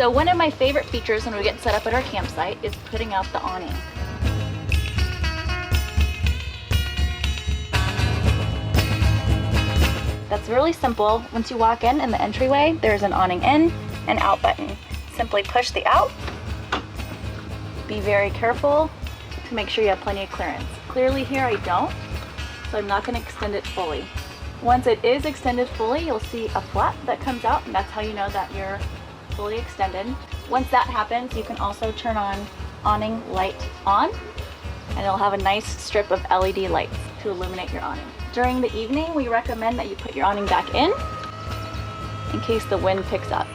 So one of my favorite features when we get set up at our campsite is putting out the awning. That's really simple. Once you walk in the entryway, there's an awning in and out button. Simply push the out. Be very careful to make sure you have plenty of clearance. Clearly here I don't, so I'm not going to extend it fully. Once it is extended fully, you'll see a flap that comes out, and that's how you know that you're fully extended. Once that happens, you can also turn on awning light on, and it'll have a nice strip of LED lights to illuminate your awning. During the evening, we recommend that you put your awning back in case the wind picks up.